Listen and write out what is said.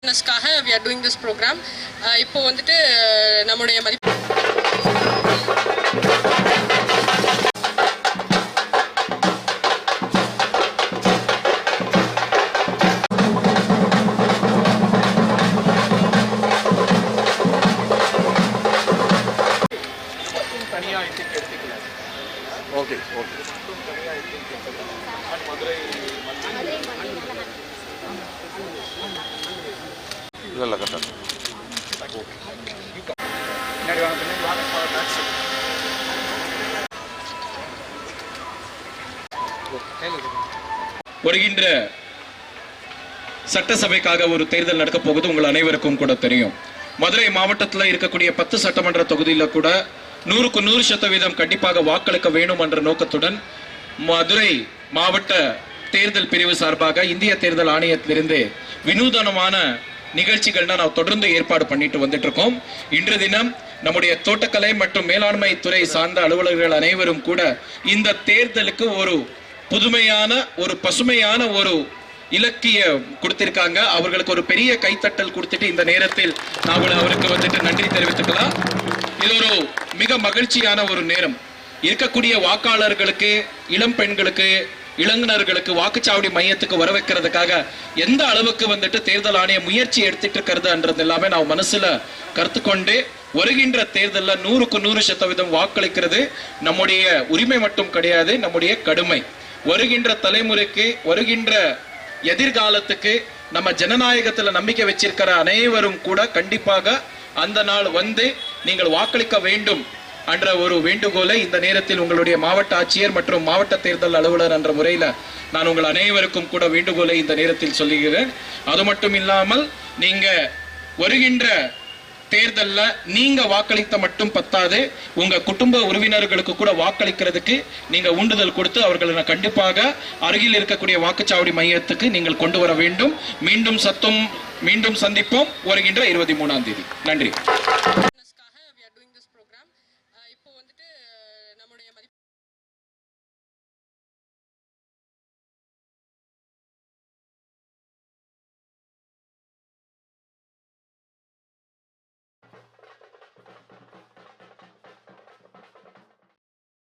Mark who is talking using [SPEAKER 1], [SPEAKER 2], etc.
[SPEAKER 1] we are doing this program. இப்போ வந்துட்டு நம்மளுடைய மதிப்பு
[SPEAKER 2] தனியா ஐ திங்க் எடுத்துக்கலாம். ஓகே ஓகே தனியா ஐ திங்க் எடுத்துக்கலாம். மதுரை இல்ல கரெக்டா முன்னாடி வாங்க பின்னாடி வாங்க டாக்ஸி
[SPEAKER 3] வருகின்ற சட்டசபைக்காக ஒரு தேர்தல் நடக்க போகுது. உங்கள் அனைவருக்கும் கூட தெரியும். மதுரை மாவட்டத்தில் இருக்கக்கூடிய 10 சட்டமன்ற தொகுதியில் கூட 100% கண்டிப்பாக வாக்களிக்க வேண்டும் என்ற நோக்கத்துடன் மதுரை மாவட்ட தேர்தல் பிரிவு சார்பாக இந்திய தேர்தல் ஆணையத்திலிருந்து வினூதனமான நிகழ்ச்சிகள் நான் தொடர்ந்து ஏற்பாடு பண்ணிட்டு வந்துட்டு இருக்கோம். இன்று தினம் நம்முடைய தோட்டக்கலை மற்றும் மேலாண்மை துறை சார்ந்த அலுவலர்கள் அனைவரும் கூட இந்த தேர்தலுக்கு ஒரு புதுமையான ஒரு பசுமையான ஒரு இலக்கிய கொடுத்திருக்காங்க. அவர்களுக்கு ஒரு பெரிய கைத்தட்டல் கொடுத்துட்டு இந்த நேரத்தில் நாம் அவருக்கு வந்துட்டு நன்றி தெரிவித்துக்கலாம். இது ஒரு மிக மகிழ்ச்சியான ஒரு நேரம். இருக்கக்கூடிய வாக்காளர்களுக்கு, இளம் பெண்களுக்கு, இளைஞர்களுக்கு வாக்குச்சாவடி மையத்துக்கு வர வைக்கிறதுக்காக எந்த அளவுக்கு வந்துட்டு தேர்தல் ஆணையம் முயற்சி எடுத்துட்டு இருக்கிறதுன்றது எல்லாமே நான் மனசுல கருத்து கொண்டு வருகின்ற தேர்தலில் 100% வாக்களிக்கிறது நம்முடைய உரிமை மட்டும் கிடையாது, நம்முடைய கடமை. வருகின்ற தலைமுறைக்கு, வருகின்ற எதிர்காலத்துக்கு நம்ம ஜனநாயகத்துல நம்பிக்கை வச்சிருக்கிற அனைவரும் கூட கண்டிப்பாக அந்த நாள் வந்து நீங்கள் வாக்களிக்க வேண்டும் என்ற ஒரு வேண்டுகோளை இந்த நேரத்தில் உங்களுடைய மாவட்ட ஆட்சியர் மற்றும் மாவட்ட தேர்தல் அலுவலர் என்ற முறையில் நான் உங்கள் அனைவருக்கும் கூட வேண்டுகோளை இந்த நேரத்தில் சொல்லுகிறேன். அது மட்டும் இல்லாமல் நீங்க வருகின்ற தேர்தலில் நீங்க வாக்களித்த மட்டும் பத்தாது, உங்க குடும்ப உறவினர்களுக்கு கூட வாக்களிக்கிறதுக்கு நீங்க ஊண்டுதல் கொடுத்து அவர்களை கண்டிப்பாக அருகில் இருக்கக்கூடிய வாக்குச்சாவடி மையத்துக்கு நீங்கள் கொண்டு வர வேண்டும். மீண்டும் சந்திப்போம் வருகின்ற 23ஆம் தேதி. நன்றி.